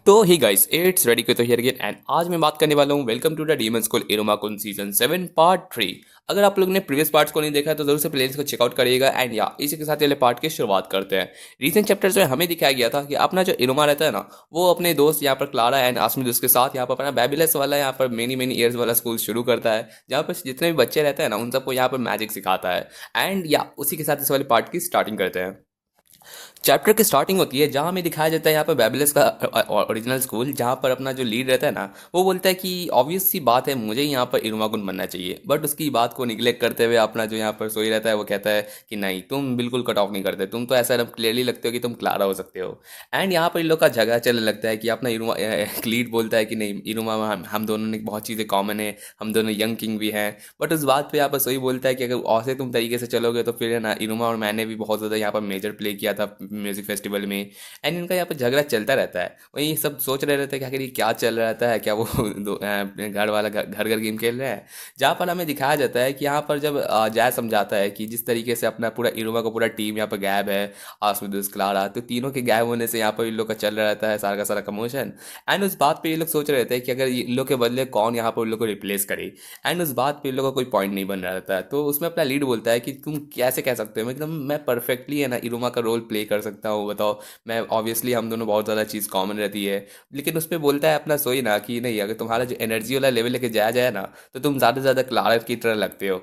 तो hi guys it's ready तो here again and आज मैं बात करने वाला हूँ welcome to the demon school Irumakun season 7 part 3। अगर आप लोग ने प्रीवियस पार्ट्स को नहीं देखा है तो जरूर से प्लेलिस्ट को चेकआउट करिएगा एंड या इसी के साथ अगले पार्ट की शुरुआत करते हैं। रिसेंट चैप्टर्स में हमें दिखाया गया था कि अपना जो इरोमा रहता है ना, वो अपने दोस्त यहाँ पर क्लारा एंड आसमिदुस के साथ यहाँ पर अपना बेबीलेस वाला यहाँ पर मेनी मेनी ईयर्स वाला स्कूल शुरू करता है, जहाँ पर जितने भी बच्चे रहते हैं ना उन सबको यहाँ पर मैजिक सिखाता है। एंड या उसी के साथ इस वाले पार्ट की स्टार्टिंग करते हैं। चैप्टर की स्टार्टिंग होती है जहाँ हमें दिखाया जाता है यहाँ पर बेबीलेस का ओरिजिनल स्कूल, जहाँ पर अपना जो लीड रहता है ना वो बोलता है कि ऑब्वियस सी बात है मुझे यहाँ पर इरुमागुन बनना चाहिए, बट उसकी बात को निगलेक्ट करते हुए अपना जो यहाँ पर सोई रहता है वो कहता है कि नहीं, तुम बिल्कुल कट ऑफ नहीं करते, तुम तो ऐसा एकदम क्लियरली लगते हो कि तुम क्लारा हो सकते हो। एंड यहाँ पर इन लोग का झगड़ा चलने लगता है कि अपना इरुमा लीड बोलता है कि नहीं, इरुमा में हम दोनों ने बहुत चीज़ें कॉमन है, हम दोनों यंग किंग भी हैं। बट उस बात पे यहाँ पर सोई बोलता है कि अगर ऐसे तुम तरीके से चलोगे तो फिर है ना, इरुमा और मैंने भी बहुत ज़्यादा यहाँ पर मेजर प्ले किया था म्यूजिक फेस्टिवल में। एंड इनका यहाँ पर झगड़ा चलता रहता है। वही सब सोच रहे रहते हैं कि आखिर ये क्या चल रहा रहता है, क्या वो घर वाला घर घर गेम खेल रहे हैं। जहाँ पर हमें दिखाया जाता है कि यहाँ पर जब जय समझाता है कि जिस तरीके से अपना पूरा इरोमा का पूरा टीम यहाँ पर गायब है, आसमुदुस क्लारा, तो तीनों के गायब होने से यहाँ पर इन लोग का चल रहा रहता है सारा का सारा कमोशन। एंड उस बात पे ये लोग सोच रहे थे कि अगर इन लोग के बदले कौन यहाँ पर उन लोग को रिप्लेस करे। एंड उस बात पे इन लोग का कोई पॉइंट नहीं बन रहा रहता है। तो उसमें अपना लीड बोलता है कि तुम कैसे कह सकते हो, एकदम मैं परफेक्टली है ना इरोमा का रोल प्ले कर सकता हूँ, बताओ। मैं ऑब्वियसली हम दोनों बहुत ज़्यादा चीज़ कॉमन रहती है। लेकिन उस पर बोलता है अपना सोई ना कि नहीं, अगर तुम्हारा जो एनर्जी वाला लेवल लेके जाया जाए ना तो तुम ज़्यादा से ज़्यादा क्लारा की तरह लगते हो।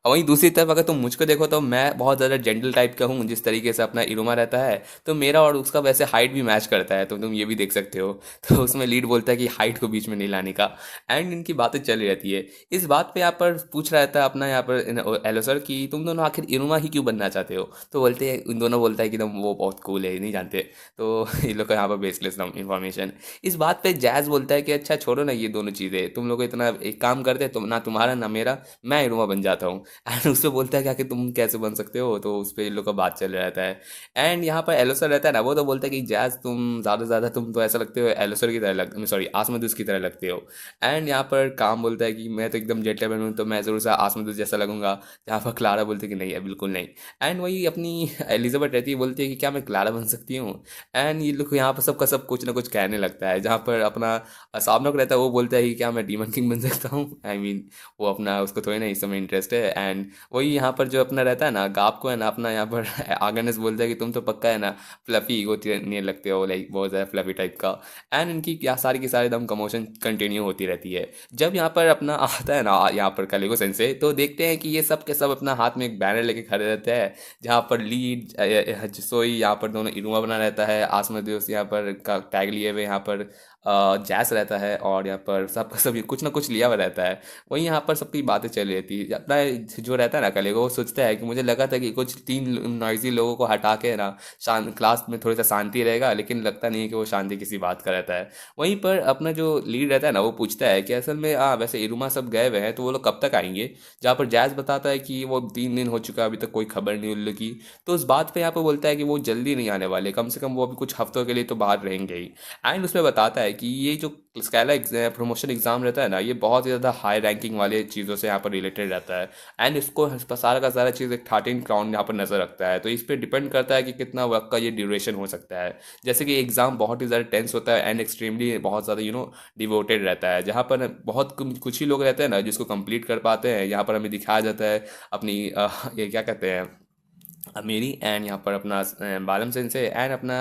और वहीं दूसरी तरफ अगर तुम मुझको देखो तो मैं बहुत ज़्यादा जेंटल टाइप का हूँ, जिस तरीके से अपना इरोमा रहता है तो मेरा और उसका वैसे हाइट भी मैच करता है, तो तुम ये भी देख सकते हो। तो उसमें लीड बोलता है कि हाइट को बीच में नहीं लाने का। एंड इनकी बातें चल रही रहती है। इस बात पे यहाँ पर पूछ रहा था अपना यहाँ पर एलो सर कि तुम दोनों आखिर इरोमा ही क्यों बनना चाहते हो। तो बोलते हैं, इन दोनों बोलता है कि तुम वो बहुत कूल है, नहीं जानते। तो इन लोग का यहाँ पर बेसलेस इन्फॉर्मेशन। इस बात पे जैज बोलता है कि अच्छा छोड़ो ना ये दोनों चीज़ें, तुम लोग इतना एक काम करते तुम ना, तुम्हारा ना मेरा, मैं इरोमा बन जाता हूँ। एंड उससे बोलता है क्या कि तुम कैसे बन सकते हो, तो उस पर इन लोग का बात चल रहा रहता है। एंड यहाँ पर एलोसर रहता है ना, वो तो बोलता है कि जैज तुम ज़्यादा से ज़्यादा तुम तो ऐसा लगते हो एलोसर की तरह लग, सॉरी आसमदुस की तरह लगते हो। एंड यहाँ पर काम बोलता है कि मैं तो एकदम जेंटलमैन हूँ तो मैं ज़रूर से आसमदुस जैसा लगूंगा। जहाँ पर क्लारा बोलती है कि नहीं है, बिल्कुल नहीं। एंड वही अपनी एलिजाबेथ रहती है, बोलती है कि क्या मैं क्लारा बन सकती हूँ। एंड ये लोग यहाँ पर सबका सब कुछ ना कुछ कहने लगता है। जहाँ पर अपना सामनक रहता है वो बोलता है कि क्या मैं डीमन किंग बन सकता हूँ। आई मीन वो अपना उसको थोड़ी ना इस समय इंटरेस्ट है। एंड वही यहाँ पर जो अपना रहता है ना गाप को है ना, अपना यहाँ पर आगनेस बोलता है कि तुम तो पक्का है ना फ्लफी ईगो नहीं लगते हो, लाइक बहुत ज़्यादा फ्लफी टाइप का। एंड इनकी क्या सारी की सारी एकदम कमोशन कंटिन्यू होती रहती है। जब यहाँ पर अपना आता है ना यहाँ पर कलेगो सेंसे, तो देखते हैं कि ये सब के सब अपना हाथ में एक बैनर लेके खड़े रहते हैं, जहाँ पर लीड सोई यहाँ पर दोनों इरुमा बना रहता है, आसमदियोस यहाँ पर का टैग लिए हुए यहाँ पर जैस रहता है, और यहाँ पर सबका सब कुछ ना कुछ लिया हुआ रहता है। वहीं यहाँ पर सबकी बातें चल रही थी। अपना जो रहता है ना कलेगो, वो सोचता है कि मुझे लगा था कि कुछ तीन नॉइजी लोगों को हटा के ना क्लास में थोड़ी सा शांति रहेगा, लेकिन लगता नहीं है कि वो शांति किसी बात का रहता है। वहीं पर अपना जो लीड रहता है ना वो पूछता है कि असल में वैसे इरुमा सब गए हुए हैं तो वो लोग कब तक आएंगे। जहाँ पर जैज बताता है कि वो 3 दिन हो चुका है, अभी तक कोई खबर नहीं उन लोग की। तो उस बात पे यहाँ पर बोलता है कि वो जल्दी नहीं आने वाले, कम से कम वो अभी कुछ हफ्तों के लिए तो बाहर रहेंगे ही। एंड उसमें बताता है कि ये जो स्कैला प्रमोशन एग्जाम रहता है ना, ये बहुत ही ज़्यादा हाई रैंकिंग वाले चीज़ों से यहाँ पर रिलेटेड रहता है। एंड इसको सारा का सारा चीज़ एक 13 क्राउन यहाँ पर नज़र रखता है। तो इस पर डिपेंड करता है कि कितना वक्त का ये ड्यूरेशन हो सकता है। जैसे कि एग्ज़ाम बहुत ही ज़्यादा टेंस होता है एंड एक्सट्रीमली बहुत ज़्यादा डिवोटेड रहता है, जहाँ पर बहुत कुछ ही लोग रहते हैं ना जिसको कंप्लीट कर पाते हैं। यहाँ पर हमें दिखाया जाता है अपनी ये क्या कहते हैं मेरी, एंड यहाँ पर अपना बालम सेंसे एंड अपना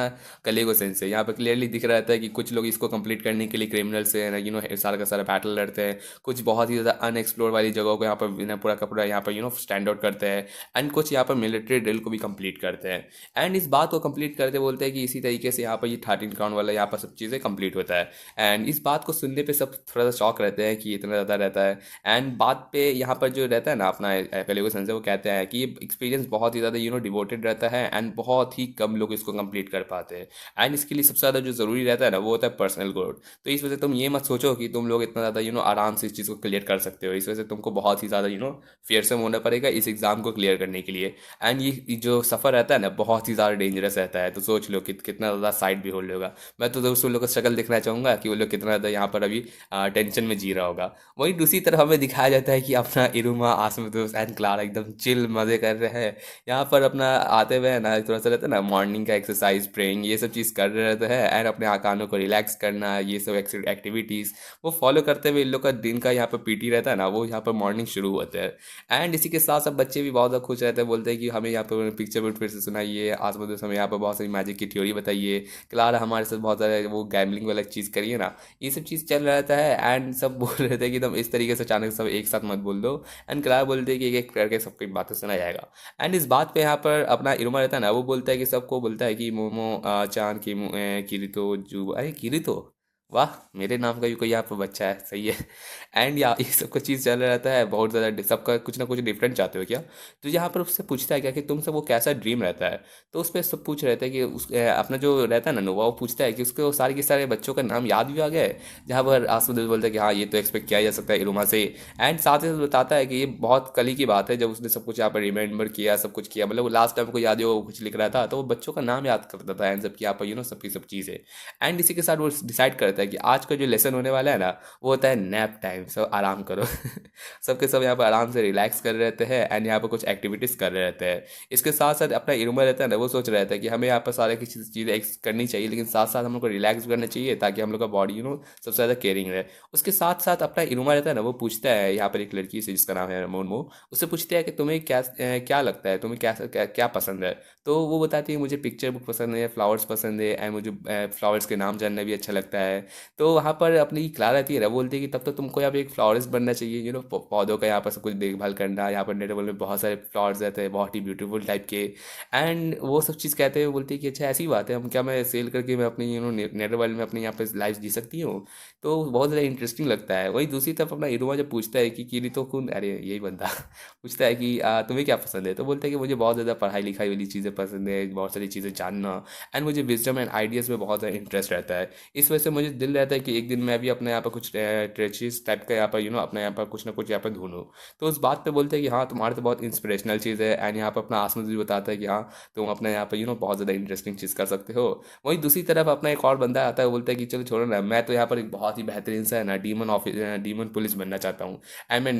कलेगो सेंसे, यहाँ पर क्लियरली दिख रहा था कि कुछ लोग इसको कंप्लीट करने के लिए क्रिमिनल से सारा का सारा बैटल लड़ते हैं। कुछ बहुत ही ज़्यादा अनएक्सप्लोर वाली जगहों को यहाँ पर पूरा का पूरा यहाँ पर स्टैंड आउट करते हैं। एंड कुछ यहाँ पर मिलिट्री ड्रिल को भी कंप्लीट करते हैं। एंड इस बात को कंप्लीट करते बोलते हैं कि इसी तरीके से यहाँ पर ये 13 काउंट वाला यहाँ पर सब चीज़ें कंप्लीट होता है। एंड इस बात को सुनने पर सब थोड़ा सा शौक रहते हैं कि इतना ज़्यादा रहता है। एंड बात पे यहाँ पर जो रहता है ना अपना कलेगो सेंसे, वो कहते हैं कि ये एक्सपीरियंस बहुत ही ज़्यादा डिवोटेड रहता है एंड बहुत ही कम लोग इसको कंप्लीट कर पाते हैं। एंड इसके लिए सबसे ज़्यादा जो ज़रूरी रहता है ना वो होता है पर्सनल ग्रोथ। तो इस वजह से तुम ये मत सोचो कि तुम लोग इतना ज़्यादा आराम से इस चीज़ को क्लियर कर सकते हो। इस वजह से तुमको बहुत ही ज़्यादा फेयरसम होना पड़ेगा इस एग्ज़ाम को क्लियर करने के लिए। एंड ये जो सफ़र रहता है ना बहुत ही ज़्यादा डेंजरस रहता है। तो सोच लो कि कितना ज़्यादा साइड भी होल्ड होगा। मैं तो दोस्तों लोग का स्ट्रगल देखना चाहूँगा कि वो लोग कितना ज़्यादा यहाँ पर अभी टेंशन में जी रहा होगा। वहीं दूसरी तरफ हमें दिखाया जाता है कि अपना इरुमा, आसमतोस एंड क्लारा एकदम चिल मज़े कर रहे हैं। यहाँ पर अपना आते हुए है ना थोड़ा सा रहता है ना मॉर्निंग का एक्सरसाइज प्रेइंग ये सब चीज़ कर रहे रहते हैं एंड अपने कानों को रिलैक्स करना ये सब एक्टिविटीज़ वो फॉलो करते हुए इन लोग का दिन का यहाँ पर पीटी रहता है ना वो यहाँ पर मॉर्निंग शुरू होते हैं। एंड इसी के साथ साथ बच्चे भी बहुत ज़्यादा खुश रहते हैं, बोलते हैं कि हमें यहाँ पर पिक्चर बुक फिर से सुनाइए, आसपास हमें यहाँ पर बहुत सारी मैजिक की थ्योरी बताइए, क्लारा हमारे साथ बहुत ज़्यादा वो गैमलिंग वाला चीज़ करिए ना, ये सब चीज़ चल रहा रहता है। एंड सब बोल रहे थे कि तुम इस तरीके से अचानक सब एक साथ मत बोल दो। एंड क्लारा बोलते हैं कि एक एक करके सबकी बातें सुना जाएगा। एंड इस बात पे यहाँ पर अपना इरुमा रहता है ना वो बोलता है कि सबको बोलता है कि मोमो चांद की किरितो जू अरे किरितो, वाह मेरे नाम का भी कोई यहाँ पर बच्चा है, सही है। एंड या ये सब कुछ चीज़ चल रहा रहता है, बहुत ज़्यादा सबका कुछ ना कुछ डिफरेंट चाहते हो क्या। तो यहाँ पर उससे पूछता है क्या कि तुम सब वो कैसा ड्रीम रहता है। तो उस पर सब पूछ रहे थे कि उस अपना जो रहता है ना नोवा वो पूछता है कि उसके वो सारे के सारे बच्चों का नाम याद भी आ गया है। जहाँ पर आसुदल बोलता है कि हाँ ये तो एक्सपेक्ट किया जा सकता है इरुमा से। एंड साथ ही साथ बताता है कि ये बहुत कल ही की बात है जब उसने सब कुछ यहाँ पर रिमेंबर किया, सब कुछ किया, मतलब वो लास्ट टाइम को याद है वो कुछ लिख रहा था तो वो बच्चों का नाम याद करता था एंड सब यहाँ पर सबकी सब चीज़ें। एंड इसी के साथ वो डिसाइड करता है कि आज का जो लेसन होने वाला है ना वो होता है नैप टाइम, सब आराम करो। सबके सब यहाँ पर आराम से रिलैक्स कर रहे रहते हैं एंड यहाँ पर कुछ एक्टिविटीज़ कर रहे रहते हैं। इसके साथ साथ अपना इरुमा रहता है ना वो सोच रहा था कि हमें यहाँ पर सारे की चीज़ें करनी चाहिए लेकिन साथ साथ हम लोग को रिलैक्स करना चाहिए ताकि हम लोग का बॉडी सबसे ज़्यादा केयरिंग रहे। उसके साथ साथ अपना इरुमा रहता है ना वो पूछता है यहाँ पर एक लड़की से जिसका नाम है मोनमो, उससे पूछता है कि तुम्हें क्या लगता है, तुम्हें क्या पसंद है। तो वो बताती है मुझे पिक्चर बुक पसंद है, फ्लावर्स पसंद है एंड मुझे फ्लावर्स के नाम जानना भी अच्छा लगता है। तो वहाँ पर अपनी क्लारा रहती है ना बोलती है कि तब तो तुमको यहाँ पे एक फ्लावरिस्ट बनना चाहिए, पौधों का यहाँ पर सब कुछ देखभाल करना, यहाँ पर नेटवर्ल्ड में बहुत सारे फ्लावर्स रहते हैं बहुत ही ब्यूटीफुल टाइप के। एंड वो सब चीज़ कहते हुए बोलती है कि अच्छा ऐसी बात है, हम क्या मैं सेल करके मैं अपनी नेटवर्ल्ड में अपनी यहाँ पे लाइफ जी सकती हूँ। तो बहुत ज़्यादा इंटरेस्टिंग लगता है। वही दूसरी तरफ अपना इरुमा जब पूछता है कि किरी तो कौन, अरे यही बंदा पूछता है कि तुम्हें क्या पसंद है। तो बोलता है कि मुझे बहुत ज़्यादा पढ़ाई लिखाई वाली चीज़ें पसंद है, बहुत सारी चीज़ें जानना एंड मुझे विजडम एंड आइडियाज़ में बहुत ज़्यादा इंटरेस्ट रहता है। इस वजह से मुझे दिल रहता है कि एक दिन मैं भी अपने यहाँ पर कुछ ट्रेचिस टाइप का यहाँ पर अपने यहाँ पर कुछ ना कुछ यहाँ पर ढूंढूँ। तो उस बात पे बोलते हैं कि हाँ तुम्हारे तो बहुत इंस्पिरेशनल चीज़ है एंड यहाँ पर अपना आसमान भी बताता है कि हाँ तुम अपने यहाँ पर बहुत ज़्यादा इंटरेस्टिंग चीज़ कर सकते हो। वहीं दूसरी तरफ अपना एक और बंदा आता है, बोलता है कि चलो छोड़ो ना, मैं तो यहाँ पर एक बहुत ही बेहतरीन सा है ना डीमन पुलिस बनना चाहता हूँ। एंड मैं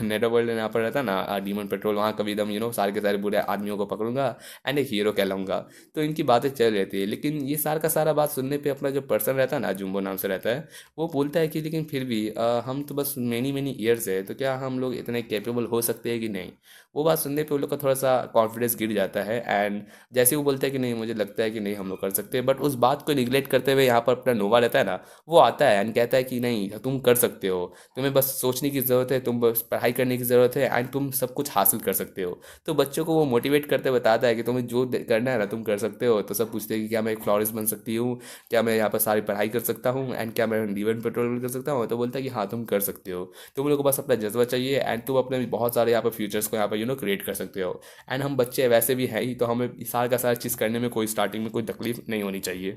नेटवर्ल्ड यहाँ पर रहता ना डीमन पेट्रोल, वहाँ कभी एकदम सारे के सारे बुरे आदमियों को पकड़ूंगा एंड एक हीरो कहलाऊंगा। तो इनकी बातें चल रहती है लेकिन ये सारा का सारा बात सुनने पे अपना जो पर्सन रहता है ना जुम्बो नाम से रहता है वो बोलता है कि लेकिन फिर भी हम तो बस मेनी मेनी ईयर्स है तो क्या हम लोग इतने कैपेबल हो सकते हैं कि नहीं। वो बात सुनने पे उन लोग का थोड़ा सा कॉन्फिडेंस गिर जाता है एंड जैसे वो बोलता है कि नहीं मुझे लगता है कि नहीं हम लोग कर सकते हैं, बट उस बात को निगलेक्ट करते हुए यहाँ पर अपना नोवा रहता है ना वो आता है एंड कहता है कि नहीं तुम कर सकते हो, तुम्हें बस सोचने की ज़रूरत है, तुम बस पढ़ाई करने की ज़रूरत है एंड तुम सब कुछ हासिल कर सकते हो। तो बच्चों को वो मोटिवेट करते बताता है कि तुम्हें जो करना है ना तुम कर सकते हो। तो सब पूछते हैं कि क्या मैं एक फ्लोरिस्ट बन सकती हूँ, क्या मैं यहाँ पर सारी पढ़ाई कर सकता हूँ एंड क्या मैं डीवन पेट्रोल कर सकता हूँ। तो बोलता है कि हाँ तुम कर सकते हो, तुम लोग को बस अपना जज्बा चाहिए एंड तुम अपने बहुत सारे यहाँ पर फ्यूचर्स को यहाँ पर क्रिएट कर सकते हो। एंड हम बच्चे वैसे भी हैं ही तो हमें सारा का सारा चीज़ करने में कोई स्टार्टिंग में कोई तकलीफ नहीं होनी चाहिए।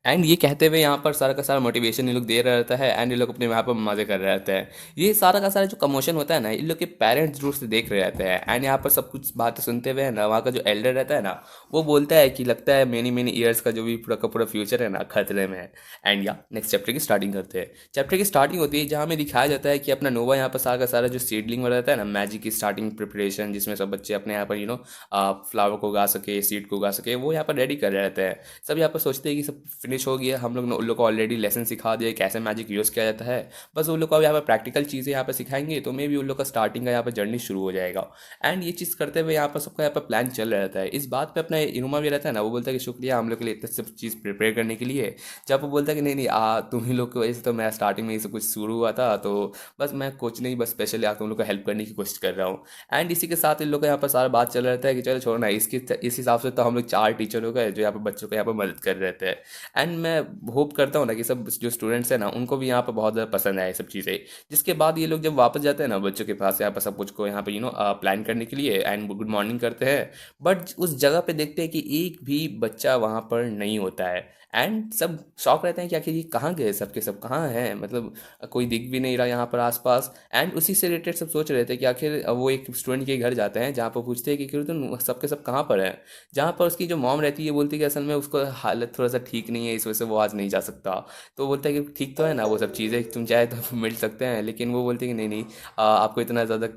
एंड ये कहते हुए यहाँ पर सारा का सारा मोटिवेशन ये लोग दे रहा रहता है एंड ये लोग अपने वहाँ पर मज़े कर रहे रहते हैं। ये सारा का सारा जो कमोशन होता है ना इन लोग के पेरेंट्स दूर से देख रहे रहते हैं एंड यहाँ पर सब कुछ बातें सुनते हुए है ना वहाँ का जो एल्डर रहता है ना वो बोलता है कि लगता है मेनी मेनी ईयर्स का जो भी पूरा का पूरा फ्यूचर है ना खतरे में है। एंड या नेक्स्ट चैप्टर की स्टार्टिंग करते हैं। चैप्टर की स्टार्टिंग होती है जहाँ हमें दिखाया जाता है कि अपना नोवा यहाँ पर सारा का सारा जो सीडलिंग वाला रहता है ना मैजिक की स्टार्टिंग प्रिपरेशन जिसमें सब बच्चे अपने यहाँ पर फ्लावर को उगा सके, सीड को उगा सके, वो यहाँ पर रेडी कर रहे रहते हैं। सब यहाँ पर सोचते हैं कि सब फिनिश हो गया, हम लोग ने उन लोग को ऑलरेडी लेसन सिखा दिया कैसे मैजिक यूज़ किया जाता है, बस उन लोग को अब यहाँ पर प्रैक्टिकल चीज़ें यहाँ पर सिखाएंगे तो मे भी उन लोग का स्टार्टिंग का यहाँ पर जर्नी शुरू हो जाएगा। एंड ये चीज़ करते हुए यहाँ पर सबका यहाँ पर प्लान चल रहा रहता है। इस बात पर अपना इनुमा भी रहता है ना वो बोलता है कि शुक्रिया हम लोग के लिए इतने सब चीज़ प्रिपेयर करने के लिए। जब वो बोलता है कि नहीं नहीं तुम ही लोग की वजह से तो मैं स्टार्टिंग में ये सब कुछ शुरू हुआ था, तो बस मैं कुछ नहीं बस स्पेशली तुम लोग को हेल्प करने की कोशिश कर रहा हूँ। एंड इसी के साथ इन लोग का यहाँ पर सारा बात चल रहा रहता है कि चलो छोड़ना इस हिसाब से तो हम लोग 4 टीचर हो गए जो यहाँ पर बच्चों को यहाँ पर मदद कर रहे थे। एंड मैं होप करता हूँ ना कि सब जो स्टूडेंट्स हैं ना उनको भी यहाँ पर बहुत ज़्यादा पसंद आए ये सब चीज़ें। जिसके बाद ये लोग जब वापस जाते हैं ना बच्चों के पास यहाँ पर सब कुछ को यहाँ पे प्लान करने के लिए एंड गुड मॉर्निंग करते हैं, बट उस जगह पे देखते हैं कि एक भी बच्चा वहाँ पर नहीं होता है। एंड सब शौक रहते हैं कि आखिर ये कहाँ गए, सब के सब कहाँ हैं, मतलब कोई दिख भी नहीं रहा यहाँ पर आसपास। एंड उसी से रिलेटेड सब सोच रहे थे कि आखिर वो एक स्टूडेंट के घर जाते हैं जहाँ पर पूछते हैं कि किरण तुम सब के सब कहाँ पर है। जहाँ पर उसकी जो मॉम रहती है बोलती है कि असल में उसको हालत थोड़ा सा ठीक नहीं है, इस वजह से वो आज नहीं जा सकता। तो बोलता है कि ठीक तो है ना वो सब चीज़ें, तुम चाहे तो मिल सकते हैं। लेकिन वो बोलती है कि नहीं नहीं, आपको इतना ज़्यादा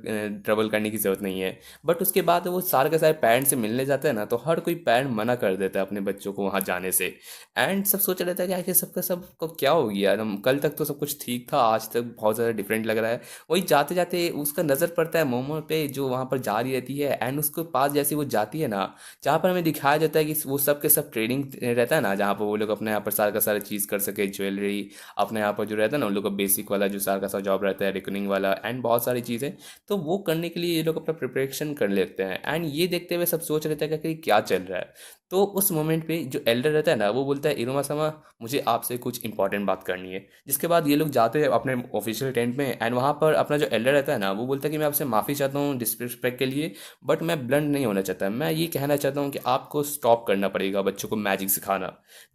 ट्रबल करने की ज़रूरत नहीं है। बट उसके बाद वो सारे के सारे पेरेंट्स से मिलने जाते हैं ना, तो हर कोई पेरेंट मना कर देता है अपने बच्चों को वहाँ जाने से। एंड सब सोच रहे थे कि आखिर सबका सबको क्या हो गया, हम कल तक तो सब कुछ ठीक था, आज तक बहुत ज़्यादा डिफरेंट लग रहा है। वही जाते जाते उसका नज़र पड़ता है मोमो पे जो वहाँ पर जा रही रहती है। एंड उसके पास जैसे वो जाती है ना, जहाँ पर हमें दिखाया जाता है कि वो सब के सब ट्रेडिंग रहता है ना, जहाँ पर वो लोग अपने यहाँ पर सारा का सारा चीज़ कर सके, ज्वेलरी अपने यहाँ पर जो रहता है ना उन लोग का बेसिक वाला जो सारा का सारा जॉब रहता है, रिकनिंग वाला एंड बहुत सारी चीज़ें। तो वो करने के लिए ये लोग अपना प्रिपरेशन कर लेते हैं। एंड ये देखते हुए सब सोच रहे थे कि आखिर क्या चल रहा है। तो उस मोमेंट पे जो एल्डर रहता है ना वो बोलता है, इरुमा sama, मुझे आपसे कुछ इंपॉर्टेंट बात करनी है। जिसके बाद ये लोग जाते हैं अपने ऑफिशियल टेंट में। एंड वहाँ पर अपना जो एल्डर रहता है ना वो बोलता है कि मैं आपसे माफ़ी चाहता हूँ डिसरिस्पेक्ट के लिए, बट मैं ब्लंट नहीं होना चाहता। मैं ये कहना चाहता हूँ कि आपको स्टॉप करना पड़ेगा बच्चों को मैजिक सिखाना।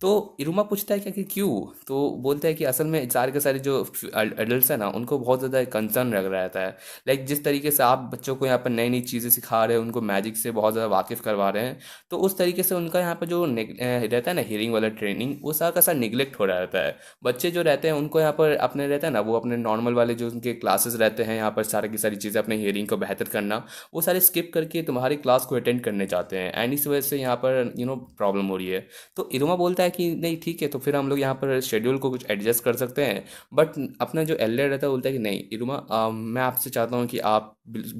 तो इरुमा पूछता है कि क्यों। तो बोलता है कि असल में सारे के सारे जो एडल्ट है ना उनको बहुत ज़्यादा कंसर्न लग रहता है। लाइक जिस तरीके से आप बच्चों को यहाँ पर नई नई चीज़ें सिखा रहे हैं, उनको मैजिक से बहुत ज़्यादा वाकिफ़ करवा रहे हैं, तो उस तरीके से उनका यहाँ पर जो रहता है ना हियरिंग वाला ट्रेनिंग, वो सारा का सारा निगलेक्ट हो रहा रहता है। बच्चे जो रहते हैं उनको यहाँ पर अपने रहता है ना, वो अपने नॉर्मल वाले जो उनके क्लासेस रहते हैं यहाँ पर सारी की सारी चीज़ें अपने हियरिंग को बेहतर करना, वो सारे स्किप करके तुम्हारी क्लास को अटेंड करने जाते हैं। एंड इस वजह से यहाँ पर प्रॉब्लम हो रही है। तो इरुमा बोलता है कि नहीं ठीक है, तो फिर हम लोग यहाँ पर शेड्यूल को कुछ एडजस्ट कर सकते हैं। बट अपना जो एल्डर रहता है बोलता है कि नहीं इरुमा, मैं आपसे चाहता हूँ कि आप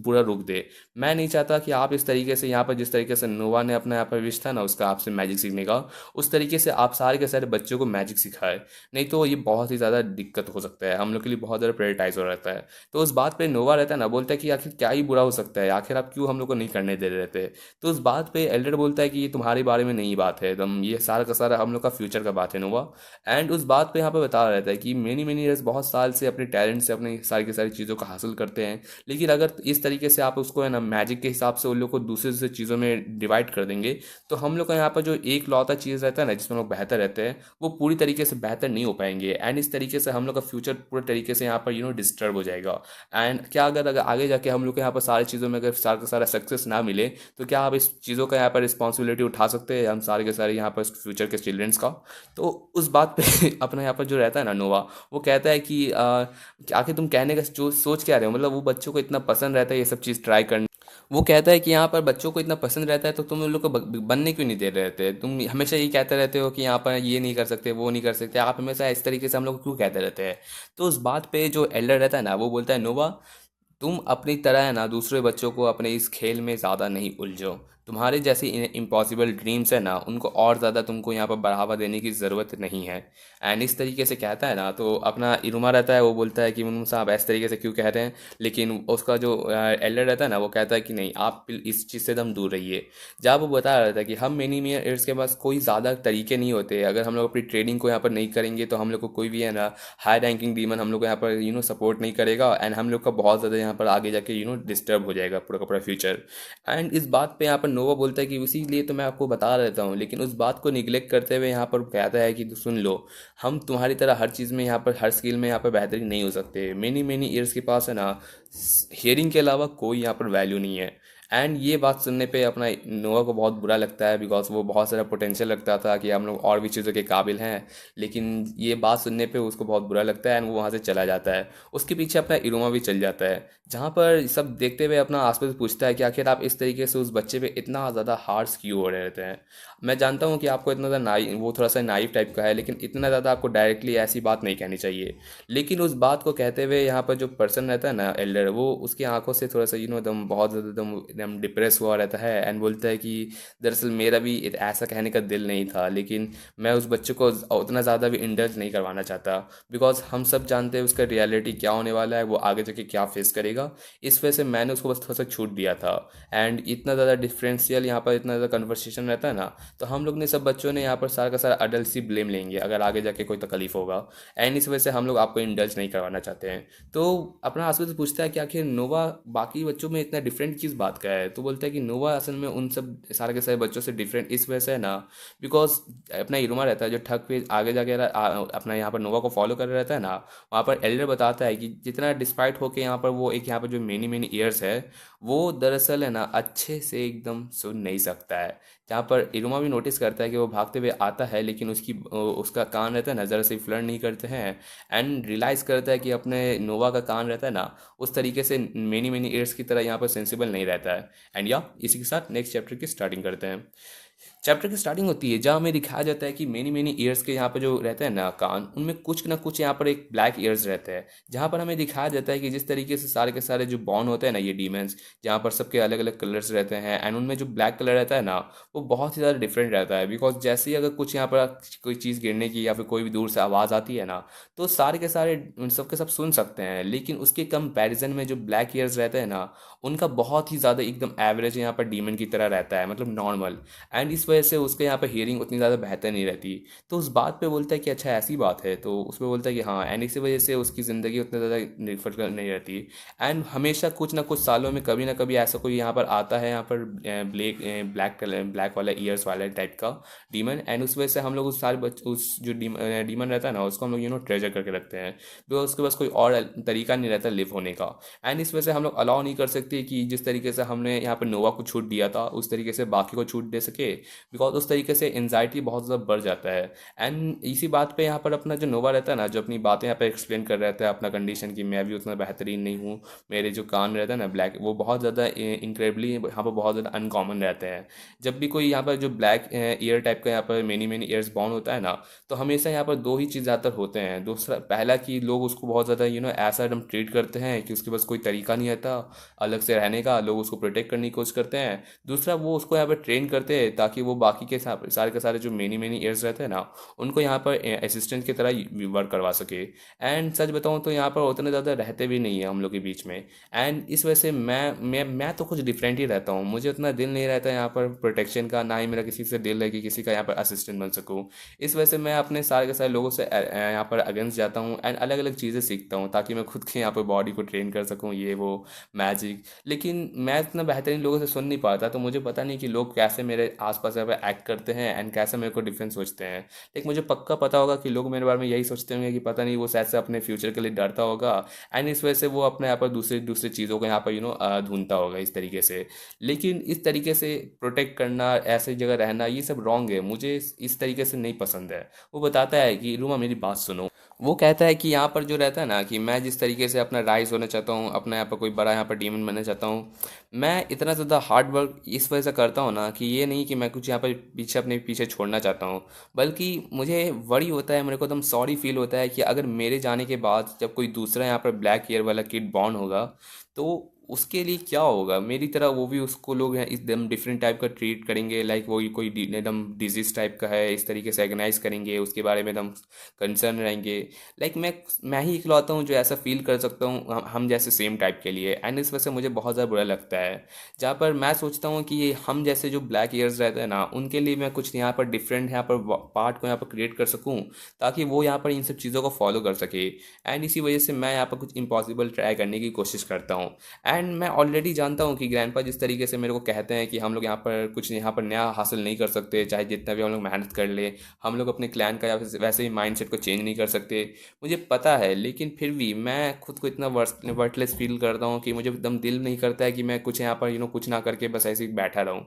पूरा रुक दे। मैं नहीं चाहता कि आप इस तरीके से यहाँ पर, जिस तरीके से नोवा ने अपना यहाँ पर विश था ना उसका आपसे मैजिक सीखने का, उस तरीके से आप सारे के सारे बच्चों को मैजिक सिखाए। नहीं तो ये बहुत ही ज़्यादा दिक्कत हो सकता है, हम लोग के लिए बहुत ज़्यादा प्रायोरिटाइज हो रहता है। तो उस बात पे नोवा रहता है ना बोलता है कि आखिर क्या ही बुरा हो सकता है, आखिर आप क्यों हम लोग को नहीं करने दे रहे थे। तो उस बात पे एल्डर बोलता है कि ये तुम्हारे बारे में नहीं बात है एकदम, ये सारा का सारा हम लोग का फ्यूचर का बात है नोवा। एंड उस बात पे यहाँ पे बता रहता है कि मेनी मेनी ईयर्स, बहुत साल से अपने टैलेंट से अपनी सारी की सारी चीज़ों को हासिल करते हैं। लेकिन अगर इस तरीके से आप उसको है ना मैजिक के हिसाब से उन लोग को दूसरे दूसरे चीज़ों में डिवाइड कर देंगे, तो हम लोग का यहाँ पर जो एक लौता चीज़ रहता है ना जिसमें हम लोग बेहतर रहते हैं, वो पूरी तरीके से बेहतर नहीं हो पाएंगे। एंड इस तरीके से हम लोग का फ्यूचर पूरे तरीके से यहाँ पर डिस्टर्ब हो जाएगा। एंड क्या अगर आगे जाके हम लोग को यहाँ पर सारी चीज़ों में अगर सारा का सारा सक्सेस ना मिले, तो क्या आप इस चीज़ों का यहाँ पर रिस्पॉन्सिबिलिटी उठा सकते हैं हम सारे के सारे यहाँ पर फ्यूचर के चिल्ड्रंस का। तो उस बात पे अपना यहाँ पर जो रहता है ना नोवा, वो कहता है कि आखिर तुम कहने का जो सोच क्या रहे हो, मतलब वो बच्चों को इतना पसंद रहता है ये सब चीज़ ट्राई करना। वो कहता है कि यहाँ पर बच्चों को इतना पसंद रहता है तो तुम उन लोग को बनने क्यों नहीं दे रहे थे, तुम हमेशा ये कहते रहते हो कि यहाँ पर ये नहीं कर सकते वो नहीं कर सकते, आप हमेशा इस तरीके से हम लोग को क्यों कहते रहते हैं। तो उस बात पे जो एल्डर रहता है ना वो बोलता है नोवा, तुम अपनी तरह है ना दूसरे बच्चों को अपने इस खेल में ज़्यादा नहीं उलझो। तुम्हारे जैसी इम्पॉसिबल ड्रीम्स है ना उनको और ज़्यादा तुमको यहाँ पर बढ़ावा देने की ज़रूरत नहीं है। एंड इस तरीके से कहता है ना, तो अपना इरुमा रहता है वो बोलता है कि मुन्नू साहब ऐसे तरीके से क्यों कह रहे हैं। लेकिन उसका जो एल्डर रहता है ना वो कहता है कि नहीं, आप इस चीज़ से एकदम दूर रहिए। जब वो बता रहा था कि हम मेनी ईयर्स के पास कोई ज़्यादा तरीके नहीं होते, अगर हम लोग अपनी ट्रेनिंग को यहाँ पर नहीं करेंगे तो हम लोग को कोई भी है ना हाई रैंकिंग डीमन हम लोग को यहाँ पर सपोर्ट नहीं करेगा। एंड हम लोग का बहुत ज़्यादा यहाँ पर आगे जाके डिस्टर्ब हो जाएगा पूरा का पूरा फ्यूचर। एंड इस बात पे यहाँ पर नोवा बोलता है कि इसीलिए तो मैं आपको बता रहता हूँ, लेकिन उस बात को निगलेक्ट करते हुए यहाँ पर कहता है कि सुन लो, हम तुम्हारी तरह हर चीज़ में यहाँ पर हर स्किल में यहाँ पर बेहतरीन नहीं हो सकते। मेनी मेनी ईयर्स के पास है ना हियरिंग के अलावा कोई यहाँ पर वैल्यू नहीं है। एंड ये बात सुनने पे अपना नोवा को बहुत बुरा लगता है, बिकॉज वो बहुत सारा पोटेंशियल लगता था कि हम लोग और भी चीज़ों के काबिल हैं। लेकिन ये बात सुनने पे उसको बहुत बुरा लगता है एंड वो वहाँ से चला जाता है। उसके पीछे अपना इरोमा भी चल जाता है, जहाँ पर सब देखते हुए अपना आसपास पूछता है कि आखिर आप इस तरीके से उस बच्चे पे इतना ज़्यादा हार्श क्यों हो रहे रहते हैं। मैं जानता हूँ कि आपको इतना ज़्यादा वो थोड़ा सा नाइव टाइप का है, लेकिन इतना ज़्यादा आपको डायरेक्टली ऐसी बात नहीं कहनी चाहिए। लेकिन उस बात को कहते हुए यहाँ पर जो पर्सन रहता है ना एल्डर, वो उसकी आंखों से थोड़ा सा एकदम बहुत ज़्यादा एकदम एकदम डिप्रेस हुआ रहता है। एंड बोलता है कि दरअसल मेरा भी ऐसा कहने का दिल नहीं था, लेकिन मैं उस बच्चे को उतना ज़्यादा भी इंडल्ज नहीं करवाना चाहता, बिकॉज हम सब जानते हैं उसका रियलिटी क्या होने वाला है, वो आगे जाके क्या फेस करेगा। इस वजह से मैंने उसको बस थोड़ा सा छूट दिया था। एंड इतना ज़्यादा डिफरेंशियल यहाँ पर इतना ज़्यादा कन्वर्सेशन रहता है ना, तो हम लोग ने सब बच्चों ने यहाँ पर सारा का सारा अडल्ट ही ब्लेम लेंगे अगर आगे जाके कोई तकलीफ होगा। एंड इस वजह से हम लोग आपको इंडल्ज नहीं करवाना चाहते हैं। तो अपना आसपास पूछता है कि आखिर नोवा बाकी बच्चों में इतना डिफरेंट किस बात का पूछता है तो बोलता है कि नोवा असल में उन सब सारे के सारे बच्चों से डिफरेंट इस वजह से है ना, बिकॉज अपना इरुमा रहता है जो ठग पे आगे जाके अपना यहाँ पर नोवा को फॉलो कर रहता है ना, वहाँ पर एल्डर बताता है कि जितना डिस्पाइट हो के यहाँ पर वो एक यहाँ पर जो मेनी मेनी ईयर्स है वो दरअसल है ना अच्छे से एकदम सुन नहीं सकता है। जहाँ पर इरुमा भी नोटिस करता है कि वो भागते हुए आता है लेकिन उसका कान रहता है ना ज़रा से फ्लर नहीं करते हैं, एंड रियलाइज़ करता है कि अपने नोवा का कान रहता है ना उस तरीके से मेनी मेनी ईयर्स की तरह यहाँ पर सेंसिबल नहीं रहता है। एंड या इसी के साथ नेक्स्ट चैप्टर की स्टार्टिंग करते हैं। चैप्टर की स्टार्टिंग होती है जहाँ हमें दिखाया जाता है कि मेनी मेनी ईयर्स के यहाँ पर जो रहते हैं ना कान, उनमें कुछ ना कुछ यहाँ पर एक ब्लैक ईयर्स रहते हैं। जहाँ पर हमें दिखाया जाता है कि जिस तरीके से सारे के सारे जो बॉर्न होते हैं ना ये डीमंस, जहाँ पर सबके अलग अलग कलर्स रहते हैं एंड उनमें जो ब्लैक कलर रहता है ना वो बहुत ही ज़्यादा डिफरेंट रहता है। बिकॉज जैसे ही अगर कुछ यहाँ पर कोई चीज़ गिरने की या फिर कोई भी दूर से आवाज़ आती है ना तो सारे के सारे उन सब के सब सुन सकते हैं, लेकिन उसके कंपैरिजन में जो ब्लैक ईयर्स रहते हैं ना उनका बहुत ही ज़्यादा एकदम एवरेज यहाँ पर डीमन की तरह रहता है, मतलब नॉर्मल। एंड इस वजह से उसके यहाँ पर हियरिंग उतनी ज़्यादा बेहतर नहीं रहती। तो उस बात पे बोलता है कि अच्छा ऐसी बात है, तो उस पर बोलता है कि हाँ, एंड इसी वजह से उसकी ज़िंदगी उतनी ज़्यादा निर्भर नहीं रहती। एंड हमेशा कुछ ना कुछ सालों में कभी ना कभी ऐसा कोई यहाँ पर आता है, यहाँ पर ब्लैक कलर ब्लैक वाला ईयर्स वाला टाइप का डीमन, एंड उस वजह से हम लोग उस सारे उस जो डीमन रहता है ना उसको हम लोग ट्रेजर करके रखते हैं, बिकॉज उसके पास कोई और तरीका नहीं रहता लिव होने का। एंड इस वजह से हम लोग अलाउ नहीं कर सकते कि जिस तरीके से हमने यहाँ पर नोवा को छूट दिया था उस तरीके से बाकी को छूट दे सके, बिकॉज उस तरीके से एनजाइटी बहुत ज़्यादा बढ़ जाता है। एंड इसी बात पे यहाँ पर अपना जो नोवा रहता है ना जो अपनी बातें यहाँ पर एक्सप्लेन कर रहता है अपना कंडीशन की मैं भी उतना बेहतरीन नहीं हूँ, मेरे जो कान रहता है ना ब्लैक वो बहुत ज़्यादा इंक्रेडिबली यहाँ पर बहुत ज़्यादा अनकॉमन रहते हैं। जब भी कोई यहाँ पर जो ब्लैक ईयर टाइप का यहाँ पर मेनी मेनी ईयर्स बॉर्न होता है ना तो हमेशा यहाँ पर दो ही चीज़ ज़्यादातर होते हैं। दूसरा पहला कि लोग उसको बहुत ज़्यादा ऐसा एकदम ट्रीट करते हैं कि उसके पास कोई तरीका नहीं आता अलग से रहने का, लोग उसको प्रोटेक्ट करने की कोशिश करते हैं। दूसरा वो उसको यहाँ पर ट्रेन करते हैं ताकि वो बाकी के सारे जो मेनी मेनी ईयर्स रहते हैं ना उनको यहाँ पर असिस्टेंट की तरह वर्क करवा सके। एंड सच बताऊँ तो यहाँ पर उतने ज़्यादा रहते भी नहीं है हम लोग के बीच में। एंड इस वजह से मैं तो कुछ डिफरेंट ही रहता हूँ, मुझे उतना दिल नहीं रहता यहाँ पर प्रोटेक्शन का, ना ही मेरा किसी से दिल है कि किसी का यहाँ पर असिस्टेंट बन सकूँ। इस वजह से मैं अपने सारे के सारे लोगों से यहाँ पर अगेंस्ट जाता हूँ एंड अलग अलग चीज़ें सीखता हूँ ताकि मैं खुद के यहाँ पर बॉडी को ट्रेन कर सकूँ ये वो मैजिक। लेकिन मैं इतना बेहतरीन लोगों से सुन नहीं पाता तो मुझे पता नहीं कि लोग कैसे मेरे आसपास यहाँ पर एक्ट करते हैं एंड कैसे मेरे को डिफरेंट सोचते हैं। लेकिन मुझे पक्का पता होगा कि लोग मेरे बारे में यही सोचते होंगे कि पता नहीं वो शायद से अपने फ्यूचर के लिए डरता होगा एंड इस वजह से वो अपने यहाँ पर दूसरी दूसरी चीज़ों को यहाँ पर ढूंढता होगा इस तरीके से। लेकिन इस तरीके से प्रोटेक्ट करना, ऐसी जगह रहना, ये सब रॉन्ग है, मुझे इस तरीके से नहीं पसंद है। वो बताता है कि रूमा मेरी बात सुनो। वो कहता है कि यहाँ पर जो रहता है ना कि मैं जिस तरीके से अपना राइज होना चाहता हूँ, अपना यहाँ पर कोई बड़ा यहाँ पर डीमन बनना चाहता हूँ, मैं इतना ज़्यादा हार्ड वर्क इस वजह से करता हूँ ना कि ये नहीं कि मैं कुछ यहाँ पर पीछे अपने पीछे छोड़ना चाहता हूँ, बल्कि मुझे वरी होता है, मेरे को एकदम सॉरी फील होता है कि अगर मेरे जाने के बाद जब कोई दूसरा यहाँ पर ब्लैक ईयर वाला किड बॉर्न होगा तो उसके लिए क्या होगा। मेरी तरह वो भी उसको लोग हैं एकदम डिफरेंट टाइप का ट्रीट करेंगे, लाइक वो कोई एकदम डिजीज टाइप का है इस तरीके से एगनाइज करेंगे, उसके बारे में एकदम कंसर्न रहेंगे। लाइक मैं ही इकलौता हूँ जो ऐसा फील कर सकता हूँ हम जैसे सेम टाइप के लिए, एंड इस वजह से मुझे बहुत ज़्यादा बुरा लगता है। जहाँ पर मैं सोचता हूँ कि ये हम जैसे जो ब्लैक ईयर्स रहते हैं ना उनके लिए मैं कुछ यहाँ पर डिफरेंट यहाँ पर पार्ट को यहाँ पर क्रिएट कर सकूँ ताकि वो यहाँ पर इन सब चीज़ों को फॉलो कर सके। एंड इसी वजह से मैं यहाँ पर कुछ इम्पॉसिबल ट्राई करने की कोशिश करता हूँ। एंड मैं ऑलरेडी जानता हूँ कि ग्रैंडपा जिस तरीके से मेरे को कहते हैं कि हम लोग यहाँ पर कुछ यहाँ पर नया हासिल नहीं कर सकते, चाहे जितना भी हम लोग मेहनत कर ले, हम लोग अपने क्लैन का या फिर वैसे ही माइंडसेट को चेंज नहीं कर सकते, मुझे पता है। लेकिन फिर भी मैं खुद को इतना वर्थलेस फील करता हूँ कि मुझे एकदम दिल नहीं करता है कि मैं कुछ यहाँ पर कुछ ना करके बस ऐसे ही बैठा रहूँ।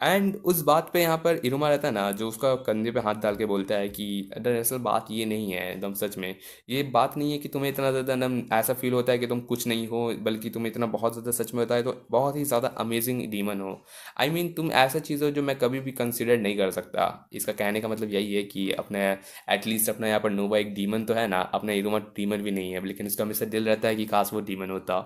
एंड उस बात पे यहाँ पर इरुमा रहता है ना जो उसका कंधे पे हाथ डाल के बोलता है कि दरअसल बात ये नहीं है, एकदम सच में ये बात नहीं है कि तुम्हें इतना ज़्यादा एकदम ऐसा फील होता है कि तुम कुछ नहीं हो, बल्कि तुम्हें इतना बहुत ज़्यादा सच में होता है तो बहुत ही ज़्यादा अमेजिंग डीमन हो। आई मीन तुम ऐसा चीज़ हो जो मैं कभी भी कंसिडर नहीं कर सकता। इसका कहने का मतलब यही है कि अपने एटलीस्ट अपना यहाँ पर नोवा एक डीमन तो है ना, अपना इरुमा डीमन भी नहीं है, लेकिन उसका हमेशा दिल रहता है कि काश वो डीमन होता।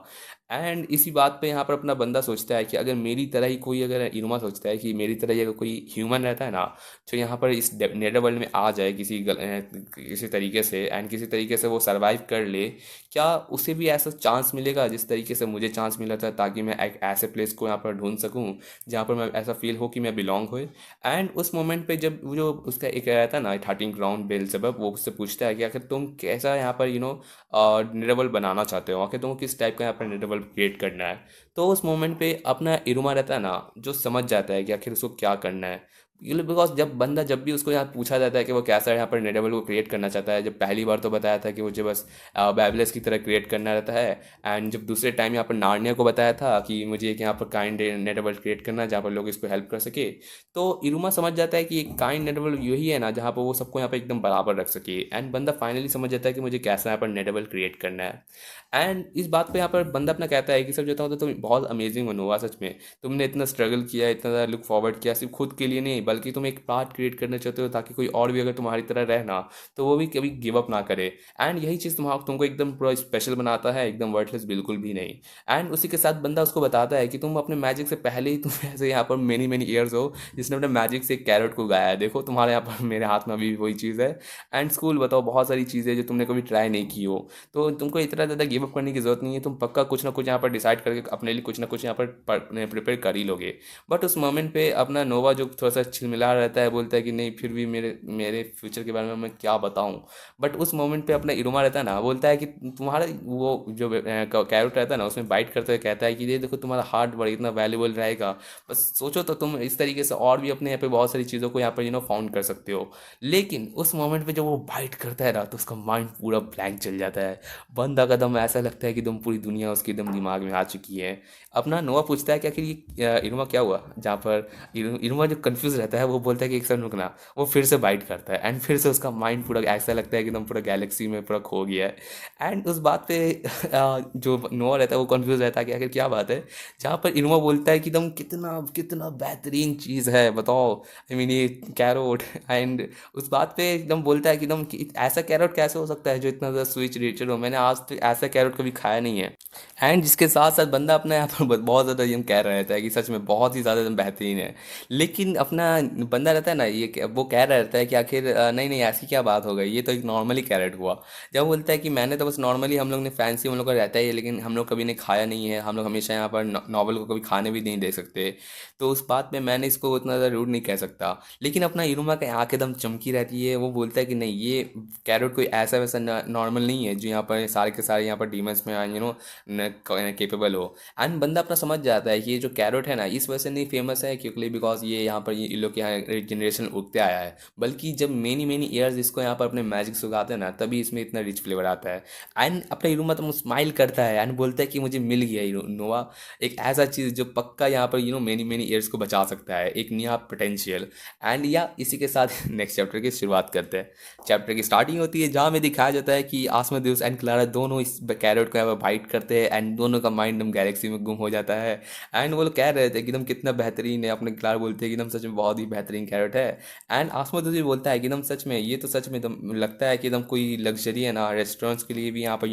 एंड इसी बात पे यहाँ पर अपना बंदा सोचता है कि अगर मेरी तरह ही कोई, अगर इरुमा सोचता है कि मेरी तरह ही अगर कोई ह्यूमन रहता है ना जो यहाँ पर इस नेदर वर्ल्ड में आ जाए किसी तरीके से एंड किसी तरीके से वो सरवाइव कर ले, क्या उसे भी ऐसा चांस मिलेगा जिस तरीके से मुझे चांस मिला था, ताकि मैं एक ऐसे प्लेस को यहाँ पर ढूंढ सकूँ जहाँ पर मैं ऐसा फील हो कि मैं बिलोंग हो। एंड उस मोमेंट पे जब वो जो उसका एक रहता है ना 13 ग्राउंड बेल्जेबब, वो उससे पूछता है कि आखिर तुम कैसा यहाँ पर नेडरवर्ल्ड बनाना चाहते हो, आखिर तुम किस टाइप का यहाँ पर नेडरवर्ल्ड वर्ल्ड क्रिएट करना है। तो उस मोमेंट पे अपना इरुमा रहता है ना, जो समझ जाता है कि आखिर उसको क्या करना है। बिकॉज जब भी उसको यहाँ पूछा जाता है कि वो कैसा यहाँ पर नेटवर्क को क्रिएट करना चाहता है, जब पहली बार तो बताया था कि मुझे बस बैबलस की तरह क्रिएट करना रहता है। एंड जब दूसरे टाइम यहाँ पर नार्निया को बताया था कि मुझे एक यहाँ पर काइंड नेटवर्क क्रिएट करना है जहाँ पर लोग इसको हेल्प कर सके, तो इरुमा समझ जाता है कि एक काइंड नेटवर्क यही है ना जहाँ पर वो सबको यहाँ पर एकदम बराबर रख सके। एंड बंदा फाइनली समझ जाता है कि मुझे कैसा यहाँ पर नेटवर्क क्रिएट करना है। एंड इस बात पे यहाँ पर बंदा अपना कहता है कि सब जो था तो बहुत अमेजिंग मनोवा, सच में तुमने इतना स्ट्रगल किया, इतना ज़्यादा लुक फॉरवर्ड किया, सिर्फ खुद के लिए नहीं बल्कि तुम एक पार्ट क्रिएट करना चाहते हो ताकि कोई और भी अगर तुम्हारी तरह रहना तो वो भी कभी गिव अप ना करे। एंड यही चीज़ तुमको एकदम पूरा स्पेशल बनाता है, एकदम वर्थलेस बिल्कुल भी नहीं। एंड उसी के साथ बंदा उसको बताता है कि तुम अपने मैजिक से पहले ही तुम ऐसे यहाँ पर मेनी मेनी ईयर्स हो जिसने अपने मैजिक से एक कैरेट को गाया है, देखो तुम्हारे यहाँ पर मेरे हाथ में अभी भी वही चीज़ है। एंड स्कूल बताओ बहुत सारी चीज़ें जो तुमने कभी ट्राई नहीं की हो, तो तुमको इतना ज़्यादा गिव अप करने की ज़रूरत नहीं है, तुम पक्का कुछ ना कुछ यहाँ पर डिसाइड करके अपने लिए कुछ ना कुछ यहाँ पर प्रिपेयर कर ही लोगे। बट उस मोमेंट पे अपना नोवा जो थोड़ा सा छिलमिला रहता है बोलता है कि नहीं फिर भी मेरे मेरे फ्यूचर के बारे में मैं क्या बताऊँ। बट उस मोमेंट पे अपना इरुमा रहता है ना, बोलता है कि तुम्हारा वो जो कैरेट रहता है ना उसमें बाइट करते हुए कहता है कि ये देखो तुम्हारा हार्ट बड़ा इतना वैल्यूबल रहेगा, बस सोचो तो तुम इस तरीके से और भी अपने यहाँ पे बहुत सारी चीज़ों को यहाँ पर फाउंड कर सकते हो। लेकिन उस मोमेंट पे जब वो बाइट करता है ना तो उसका माइंड पूरा ब्लैंक चल जाता है। बंदा का दम ऐसा लगता है कि एकदम पूरी दुनिया उसके एकदम दिमाग में आ चुकी है। अपना नोआ पूछता है कि आखिर ये इनुमा क्या हुआ, जहाँ पर इनुमा जो कंफ्यूज रहता है वो बोलता है कि एक सेकंड रुकना, वो फिर से बाइट करता है एंड फिर से उसका माइंड पूरा ऐसा लगता है कि एकदम पूरा गैलेक्सी में पूरा खो गया है। एंड उस बात पे जो नोआ रहता है वो कंफ्यूज रहता है कि आखिर क्या बात है, जहाँ पर इनुमा बोलता है कि एकदम कितना कितना बेहतरीन चीज़ है बताओ, आई मीन ये कैरोट। एंड उस बात पे एकदम बोलता है कि एकदम ऐसा कैरोट कैसे हो सकता है जो इतना ज़्यादा स्वीट नेचर हो, मैंने आज तक ऐसा कैरोट कभी खाया नहीं है। एंड जिसके साथ साथ बंदा अपने यहाँ पर बहुत ज़्यादा ये कह रहा रहता है कि सच में बहुत ही ज़्यादा बेहतरीन है। लेकिन अपना बंदा रहता है ना ये वो कह रहा रहता है कि आखिर नहीं नहीं ऐसी क्या बात हो गई, ये तो एक नॉर्मली कैरेट हुआ। जब बोलता है कि मैंने तो बस नॉर्मली, हम लोग ने फैंसी हम लोग का रहता है लेकिन हम लोग कभी ने खाया नहीं है, हम लोग हमेशा यहाँ पर नॉवल को कभी खाने भी नहीं दे सकते, तो उस बात में मैंने इसको उतना ज़्यादा रूड नहीं कह सकता। लेकिन अपना इरुमा का आँख एकदम चमकी रहती है, वो बोलता है कि नहीं ये कैरेट कोई ऐसा वैसा नॉर्मल नहीं है जो यहाँ पर सारे के सारे यहाँ पर डीमंस में केपेबल हो। एंड बंदा अपना समझ जाता है कि ये जो कैरेट है ना इस वजह से नहीं फेमस है क्योंकि बिकॉज ये यहाँ पर ये इन लोग के यहाँ जनरेशन उगते आया है, बल्कि जब मेनी मेनी ईयर्स इसको यहाँ पर अपने मैजिक से उगाते हैं ना तभी इसमें इतना रिच फ्लेवर आता है। एंड अपना इरुमा तो स्माइल करता है एंड बोलता है कि मुझे मिल गया नोवा एक ऐसा चीज़ जो पक्का यहाँ पर मेनी मेनी ईयर्स को बचा सकता है, एक नया पोटेंशियल। एंड या इसी के साथ नेक्स्ट चैप्टर की शुरुआत करते हैं। चैप्टर की स्टार्टिंग होती है जहाँ में दिखाया जाता है कि आसमोदेउस एंड क्लारा दोनों इस कैरेट को यहाँ पर बाइट करते हैं एंड दोनों का माइंड एकदम गैलेक्सी में गुम हो जाता है। एंड वो लोग कह रहे थे कि एकदम कितना बेहतरीन है, अपने क्लारा बोलते हैं कि एकदम सच में बहुत ही बेहतरीन कैरेट है। एंड आसमोदेउस भी बोलता है कि एकदम सच में ये तो सच में एकदम लगता है कि एकदम कोई लग्जरी है ना, रेस्टोरेंट्स के लिए भी यहाँ पर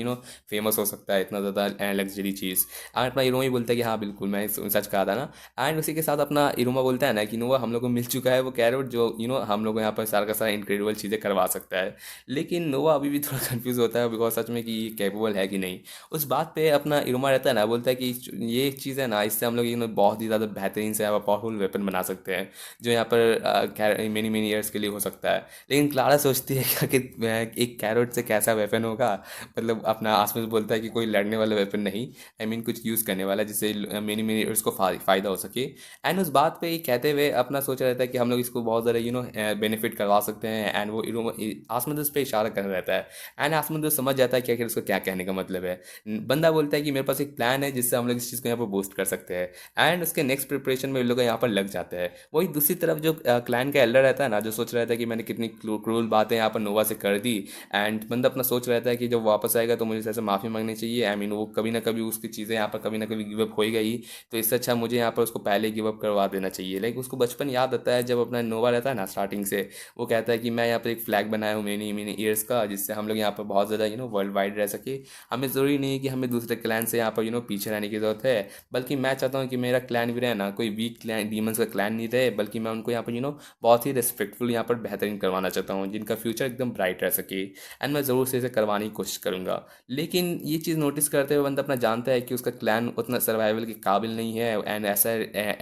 फेमस हो सकता है इतना ज़्यादा लग्जरी चीज़। एंड अपना इरोमा ही बोलता है कि हाँ बिल्कुल मैं सच कहा था ना। एंड उसी के साथ अपना इरोमा बोलता है ना कि नोवा हम लोग को मिल चुका है वो कैरेट जो हम लोग को यहाँ पर सारा का सारा इनक्रेडिबल चीज़ें करवा सकता है। लेकिन नोवा अभी भी थोड़ा कंफ्यूज होता है बिकॉज सच में कि ये कैपेबल है कि नहीं। उस बात पे अपना इरोमा रहता है ना, बोलता है कि ये चीज़ है ना इससे हम लोग बहुत ही ज़्यादा बेहतरीन से पावरफुल वेपन बना सकते हैं जो यहाँ पर मेनी मेनी ईयर्स के लिए हो सकता है। लेकिन क्लारा सोचती है कि आखिर एक कैरेट से कैसा वेपन होगा, मतलब अपना आसपास बोलता है कि कोई लड़ने वाला वेपन नहीं, आई मीन कुछ यूज़ करने वाला जिससे मेनी मेनी ईयर्स को फ़ायदा हो सके। एंड उस बात पे कहते हुए अपना सोचा रहता है कि हम लोग इसको बहुत ज़्यादा बेनिफिट करवा सकते हैं। एंड वो आसमंदस पे इशारा कर रहता है एंड आसमंदस समझ जाता है कि आखिर उसको क्या कहने का मतलब है। बंदा बोलता है कि मेरे पास एक प्लान है जिससे हम लोग इस चीज़ को यहाँ पर बूस्ट कर सकते हैं। एंड उसके नेक्स्ट प्रिपरेशन में इन लोग यहाँ पर लग जाते हैं। वही दूसरी तरफ जो क्लैन का एल्डर रहता है ना, जो सोच रहा था कि मैंने कितनी क्रूल बातें यहाँ पर नोवा से कर दी। एंड बंदा अपना सोच रहता है कि जब वापस आएगा तो मुझे ऐसे माफ़ी मांगनी चाहिए, आई मीन वो कभी ना कभी उसकी चीज़ें यहाँ पर कभी ना कभी गिव अप होएगा ही, तो इससे अच्छा मुझे यहाँ पर उसको पहले गिव अप करवा देना चाहिए। लाइक उसको बचपन याद आता है जब अपना नोवा रहता है ना स्टार्टिंग से, वो कहता है कि मैं यहाँ पर एक फ्लैग बनाया हूँ मेनी मेनी ईयर्स का जिससे हम लोग यहाँ पर बहुत ज़्यादा वर्ल्ड वाइड रह सके। हमें ज़रूरी नहीं है कि हमें दूसरे क्लैन से यहाँ पर पीछे रहने की ज़रूरत है, बल्कि मैं चाहता हूँ कि मेरा क्लैन भी रहे ना कोई वीक क्लैन डीमंस का क्लैन नहीं रहे, बल्कि मैं उनको यहाँ पर बहुत ही रिस्पेक्टफुल यहाँ पर बेहतरीन करवाना चाहता हूँ, जिनका फ्यूचर एकदम ब्राइट रह सके। एंड मैं ज़रूर से इसे करवाने की कोशिश करूँगा। लेकिन ये चीज़ नोटिस करते हुए बंदा अपना जानता है कि उसका क्लैन उतना सर्वाइवल के काबिल नहीं है, एंड ऐसा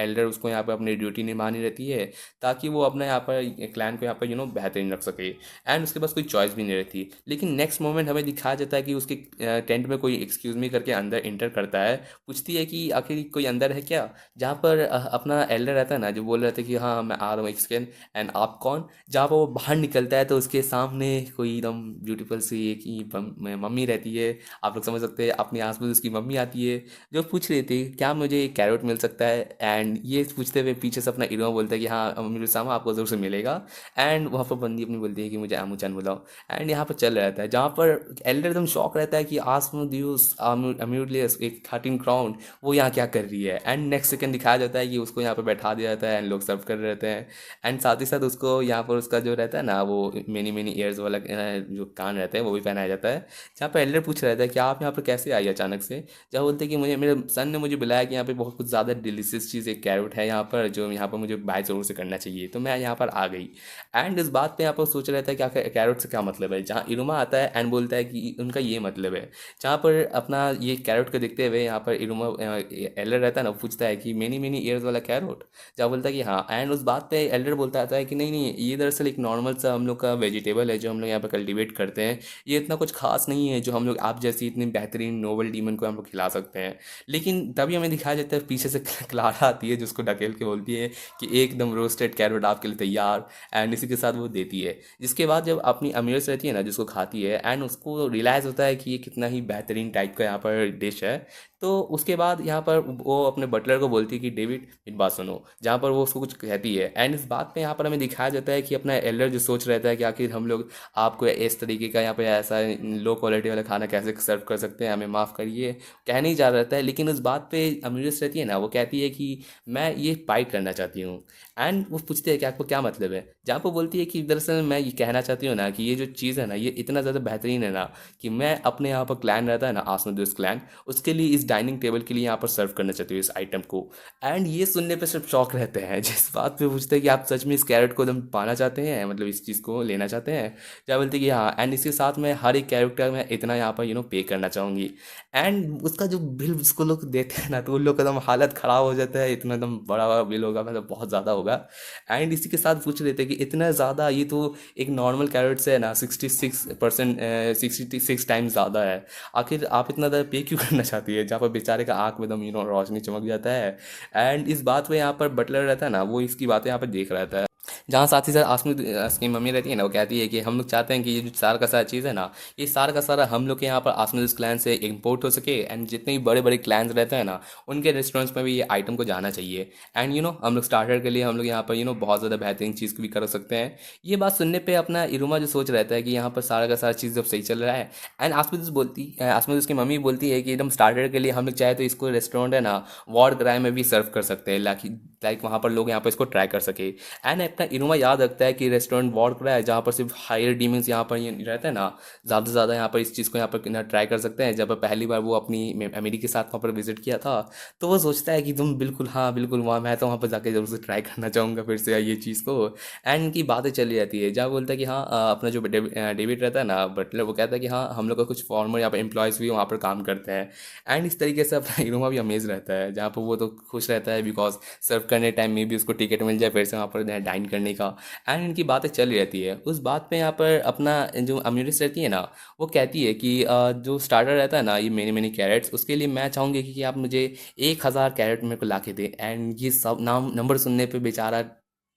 एल्डर उसको यहाँ पर अपनी ड्यूटी निभानी रहती है ताकि वो अपना यहाँ पर क्लैन को यहाँ पर बेहतरीन रख सके। एंड उसके पास कोई चॉइस भी नहीं रहती। लेकिन नेक्स्ट मोमेंट हमें दिखाया जाता है कि उसके टेंट में कोई एक्सक्यूज़ मी करके अंदर इंटर करता है, पूछती है कि आखिर कोई अंदर है क्या। जहाँ पर अपना एल्डर रहता है ना, जो बोल रहे थे कि हाँ मैं आ रहा हूँ एक्सकेन, एंड आप कौन। जहाँ पर वो बाहर निकलता है तो उसके सामने कोई एकदम ब्यूटीफुल सी एक ही मम्मी रहती है। आप लोग समझ सकते हैं, अपने आसपास उसकी मम्मी आती है जो पूछ रही थी क्या मुझे एक कैरेट मिल सकता है। एंड ये पूछते हुए पीछे से अपना इरोमा बोलता है कि हाँ अमीर सामा आपको ज़रूर से मिलेगा। एंड वहाँ पर बंदी अपनी बोलती है कि मुझे आमू चान बुलाओ। एंड यहाँ पर चल रहता है, जहाँ पर एल्डर एकदम शॉक रहता है कि आसमोदियुस अम्यूलियस एक 13 क्राउन वो यहाँ क्या कर रही है। एंड नेक्स्ट सेकंड दिखाया जाता है कि उसको यहाँ पर बैठा दिया जाता है एंड लोग सर्व कर रहे रहते हैं। एंड साथ ही साथ उसको यहाँ पर उसका जो रहता है ना वो मेनी मेनी ईयर्स वाला जो कान रहते हैं वो भी पहनाया जाता है। जहाँ पर एल्डर पूछ रहा था कि आप यहाँ पर कैसे आई अचानक से। जहाँ बोलते हैं कि मुझे मेरे सन ने मुझे बुलाया कि यहाँ पे बहुत कुछ ज़्यादा डिलीशियस चीज़ एक कैरेट है यहाँ पर, जो यहाँ पर मुझे बाय ज़रूर से करना चाहिए, तो मैं यहाँ पर आ गई। एंड इस बात पे यहाँ पर सोच रहा था कि आखिर कैरेट से क्या मतलब है। जहाँ इरुमा आता है एंड बोलता है कि उनका ये मतलब है। जहाँ पर अपना ये कैरेट को देखते हुए यहाँ पर इरुमा एल्डर रहता है ना, पूछता है कि मेनी मेनी ईयर्स वाला कैरेट। जहाँ बोलता है कि हाँ। एंड उस बात पे एल्डर बोलता आता है कि नहीं नहीं, ये दरअसल एक नॉर्मल सा हम लोग का वेजिटेबल है जो हम लोग यहाँ पर कल्टीवेट करते हैं। ये इतना कुछ खास नहीं है जो हम लोग आप जैसी इतनी बेहतरीन नोबल डीमन को हम लोग खिला सकते हैं। लेकिन तभी हमें दिखाया जाता है पीछे से क्लारा आती है, जिसको ढकेल के बोलती है कि एकदम रोस्टेड कैरेट आपके लिए तैयार। एंड इसी के साथ वो देती है। जिसके बाद जब अपनी अमीर्स रहती है ना जिसको खाती है, एंड उसको रियलाइज़ होता है कि ये कितना ही बेहतरीन टाइप का यहाँ पर डिश है। तो उसके बाद यहाँ पर वो अपने बटलर को बोलती है कि डेविड मेरी बात सुनो। जहाँ पर वो उसको कुछ कहती है। एंड इस बात पे यहाँ पर हमें दिखाया जाता है कि अपना एल्डर जो सोच रहता है कि आखिर हम लोग आपको इस तरीके का यहाँ पे ऐसा लो क्वालिटी वाला खाना कैसे सर्व कर सकते हैं, हमें माफ़ करिए, कहने ही जा रहता है। लेकिन उस बात पे अमीरस रहती है ना, वो कहती है कि मैं ये फाइट करना चाहती हूँ। एंड वो पूछते हैं कि आपको क्या मतलब है। जहाँ पर बोलती है कि दरअसल मैं ये कहना चाहती हूँ ना कि ये जो चीज़ है ना ये इतना ज़्यादा बेहतरीन है ना कि मैं अपने यहाँ पर क्लैन रहता है ना आसमदोस क्लैन, उसके लिए इस डाइनिंग टेबल के लिए यहाँ पर सर्व करना चाहती हूँ इस आइटम को। एंड ये सुनने पे सिर्फ शौक रहते हैं। जिस बात पे पूछते हैं कि आप सच में इस कैरेट को एकदम पाना चाहते हैं, मतलब इस चीज़ को लेना चाहते हैं। क्या बोलते हैं कि हाँ। एंड इसके साथ में हर एक कैरेक्टर में इतना यहाँ पर पे करना चाहूँगी। एंड उसका जो बिल उसको लोग देते हैं ना तो उन लोग का एकदम हालत ख़राब हो जाता है, इतना एकदम बड़ा बड़ा बिल होगा, मतलब बहुत ज़्यादा होगा। एंड इसी के साथ पूछ लेते हैं कि इतना ज़्यादा, ये तो एक नॉर्मल कैरेट से है ना 66% 66 टाइम्स ज़्यादा है। आखिर आप इतना ज़्यादा पे क्यों करना चाहती है। जहाँ पर बेचारे का आँख में एकदम रोशनी चमक जाता है। एंड इस बात पे यहाँ पर बटलर रहता है ना, वो इसकी बातें यहाँ पर देख रहा था। जहाँ साथ ही साथ आसमी की मम्मी रहती है ना, वो कहती है कि हम लोग चाहते हैं कि ये जो सारा का सारा चीज़ है ना, ये सारा का सारा हम लोग के यहाँ पर आसमी क्लैन से इम्पोर्ट हो सके। एंड जितने भी बड़े बड़े क्लैंस रहते हैं ना उनके रेस्टोरेंट्स में भी ये आइटम को जाना चाहिए। एंड हम लोग स्टार्टर के लिए हम लोग यहाँ पर बहुत ज़्यादा बेहतरीन चीज़ भी कर सकते हैं। ये बात सुनने पर अपना इरुमा जो सोच रहता है कि यहाँ पर सारा का सारा चीज़ जब सही चल रहा है। एंड आसमी उसकी मम्मी बोलती है कि एकदम स्टार्टर के लिए हम लोग चाहे तो इसको रेस्टोरेंट है ना वॉर क्राइम में भी सर्व कर सकते हैं, लाइक वहाँ पर लोग यहाँ पर इसको ट्राई कर सके। एंड अपना इनुमा याद रखता है कि रेस्टोरेंट वॉर है जहाँ पर सिर्फ हायर डीमंस यहाँ पर ये रहता है ना, ज़्यादा से ज़्यादा यहाँ पर इस चीज़ को यहाँ पर ट्राई कर सकते हैं। जब पहली बार वो अपनी अमेरिका के साथ वहाँ पर विजिट किया था तो वो सोचता है कि तुम बिल्कुल, हाँ बिल्कुल, वहाँ मैं तो वहाँ पर जाकर जरूर से ट्राई करना चाहूँगा फिर से ये चीज़ को। एंड इनकी बातें चली जाती है। जहाँ बोलता है कि हाँ अपना जो डेविड रहता है ना बटलर, वो कहता है कि हाँ हम लोग का कुछ फॉर्मर यहाँ पर एम्प्लॉयज़ भी वहाँ पर काम करते हैं। एंड इस तरीके से अपना इनुमा भी अमेज रहता है, जहाँ पर वो तो खुश रहता है बिकॉज सर्व करने टाइम में भी उसको टिकट मिल जाए फिर से वहाँ पर डाइन करने का। एंड इनकी बातें चल रहती है। उस बात पे यहाँ पर अपना जो अम्यूरिस रहती है ना, वो कहती है कि जो स्टार्टर रहता है ना ये मेनी मेनी कैरेट्स, उसके लिए मैं चाहूँगी कि आप मुझे 1000 कैरेट मेरे को ला के दें। एंड ये सब नाम नंबर सुनने पे बेचारा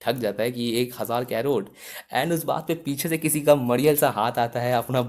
ठग जाता है कि 1000 कैरोट। एंड उस बात पे पीछे से किसी का मरियल सा हाथ आता है, अपना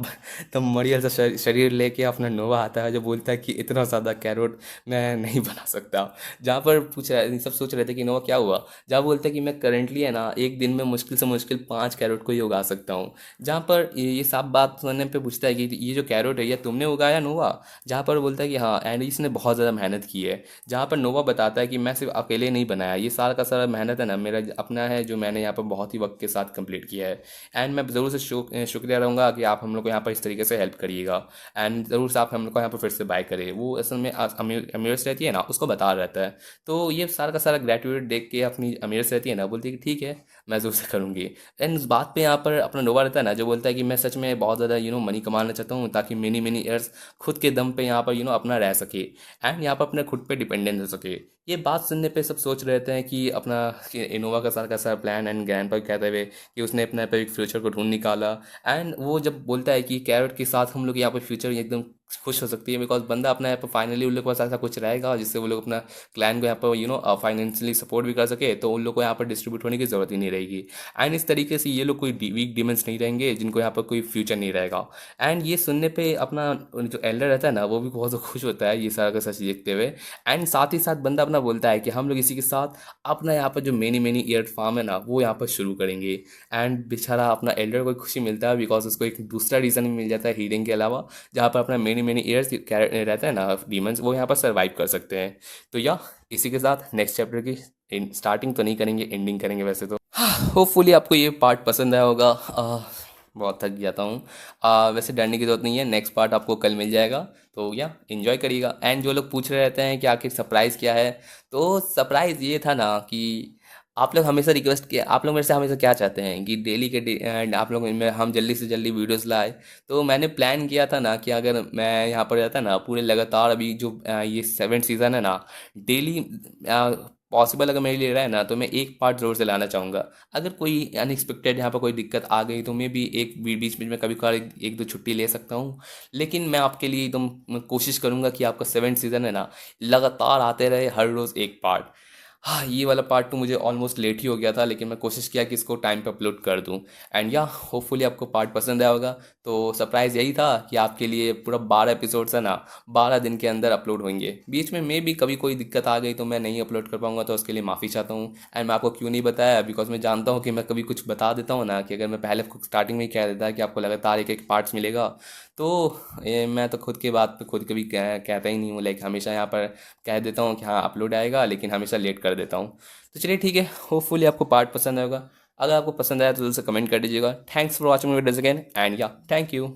तब मरियल सा शरीर लेके अपना नोवा आता है जो बोलता है कि इतना ज़्यादा कैरोट मैं नहीं बना सकता। जहाँ पर पूछ रहा है, सब सोच रहे थे कि नोवा क्या हुआ। जहाँ बोलते हैं कि मैं करेंटली है ना एक दिन में मुश्किल से मुश्किल 5 कैरोट को ही उगा सकता हूँ। जहाँ पर ये सब बात सुनने पे पूछता है कि ये जो कैरोट है ये तुमने उगाया नोवा। जहाँ पर बोलता है कि हाँ, एंड इसने बहुत ज़्यादा मेहनत की है। जहाँ पर नोवा बताता है कि मैं सिर्फ अकेले नहीं बनाया, ये सारा का सारा मेहनत है ना मेरा अपना करना है जो मैंने यहाँ पर बहुत ही वक्त के साथ कंप्लीट किया है। एंड मैं ज़रूर से शुक्रिया रहूँगा कि आप हम लोग को यहाँ पर इस तरीके से हेल्प करिएगा। एंड ज़रूर से आप हम लोग को यहाँ पर फिर से बाय करें। वो असल में अमीरस रहती है ना, उसको बता रहता है। तो ये सारा का सारा ग्रेटिट्यूड देख के अपनी अमीरस रहती है ना, बोलती है कि ठीक है मैं ज़रूर से करूँगी। एंड उस बात पे यहाँ पर अपना नोवा रहता है ना, जो बोलता है कि मैं सच में बहुत ज़्यादा मनी कमाना चाहता हूँ, ताकि मेनी मेनी ईयर्स खुद के दम पे यहाँ पर अपना रह सके एंड यहाँ पर अपने खुद पे डिपेंडेंट हो सके। ये बात सुनने पे सब सोच रहे थे कि अपना इनोवा का सारा प्लान एंड ग्रैंड पर कहते हुए कि उसने अपने पे एक फ्यूचर को ढूंढ निकाला। एंड वो जब बोलता है कि कैरेट के साथ हम लोग यहाँ पर फ्यूचर एकदम खुश हो सकती है, बिकॉज बंदा अपना यहाँ पर फाइनली उन लोग के पास ऐसा कुछ रहेगा जिससे वो लोग अपना क्लैन को यहाँ पर फाइनेंशियली सपोर्ट भी कर सके, तो उन लोग को यहाँ पर डिस्ट्रीब्यूट होने की ज़रूरत ही नहीं रहेगी। एंड इस तरीके से ये लोग कोई वीक डिमेंस नहीं रहेंगे जिनको यहाँ पर कोई फ्यूचर नहीं रहेगा। एंड ये सुनने पे अपना जो एल्डर रहता है ना, वो भी बहुत खुश होता है ये सारा का सच देखते हुए। एंड साथ ही साथ बंदा अपना बोलता है कि हम लोग इसी के साथ अपना यहाँ पर जो मेनी मेनी ईयर फार्म है ना, वो यहाँ पर शुरू करेंगे। एंड बेचारा अपना एल्डर को खुशी मिलता है, बिकॉज उसको एक दूसरा रीज़न भी मिल जाता है हीलिंग के अलावा, जहाँ पर अपना मेनी मेनी ईयर्स रहता है ना डीमंस, वो यहाँ पर सर्वाइव कर सकते हैं। तो या इसी के साथ नेक्स्ट चैप्टर की स्टार्टिंग तो नहीं करेंगे, एंडिंग करेंगे वैसे तो। होपफुली आपको ये पार्ट पसंद आया होगा। बहुत थक जाता हूँ। वैसे डरने की ज़रूरत नहीं है, नेक्स्ट पार्ट आपको कल मिल जाएगा। तो या इन्जॉय करिएगा। एंड जो लोग पूछ रहे रहते हैं कि आखिर सरप्राइज़ क्या है, तो सरप्राइज़ ये था ना कि आप लोग हमेशा रिक्वेस्ट किया, आप लोग मेरे से हमेशा क्या चाहते हैं कि डेली के एंड आप लोग में हम जल्दी से जल्दी वीडियोस लाए। तो मैंने प्लान किया था ना कि अगर मैं यहाँ पर रहता ना पूरे लगातार, अभी जो ये 7 सीज़न है ना, डेली पॉसिबल अगर मेरे लिए रहा है ना, तो मैं एक पार्ट ज़रूर से लाना चाहूँगा। अगर कोई अनएक्सपेक्टेड यहाँ पर कोई दिक्कत आ गई तो मैं भी एक बीच बीच में कभी कभार एक दो छुट्टी ले सकता हूँ। लेकिन मैं आपके लिए एकदम मैं कोशिश करूँगा कि आपका 7 सीज़न है ना, लगातार आते रहे, हर रोज़ एक पार्ट। हाँ, ये वाला पार्ट तो मुझे ऑलमोस्ट लेट ही हो गया था, लेकिन मैं कोशिश किया कि इसको टाइम पे अपलोड कर दूं। एंड या होपफुली आपको पार्ट पसंद आया होगा। तो सरप्राइज़ यही था कि आपके लिए पूरा 12 एपिसोड्स है ना, 12 दिन के अंदर अपलोड होंगे। बीच में भी कभी कोई दिक्कत आ गई तो मैं नहीं अपलोड कर पाऊंगा, तो उसके लिए माफ़ी चाहता हूँ। एंड मैं आपको क्यों नहीं बताया, बिकॉज मैं जानता हूँ कि मैं कभी कुछ बता देता हूँ ना, कि अगर मैं पहले स्टार्टिंग में ही कह देता कि आपको लगातार एक एक पार्ट्स मिलेगा, तो मैं तो खुद की बात पे खुद कभी कहता ही नहीं हूँ। लाइक हमेशा यहाँ पर कह देता हूँ कि हाँ अपलोड आएगा, लेकिन हमेशा लेट कर देता हूँ। तो चलिए ठीक है, होपफुली आपको पार्ट पसंद आएगा। अगर आपको पसंद आया तो जल्द से कमेंट कर दीजिएगा। Thanks for watching videos again and या थैंक यू।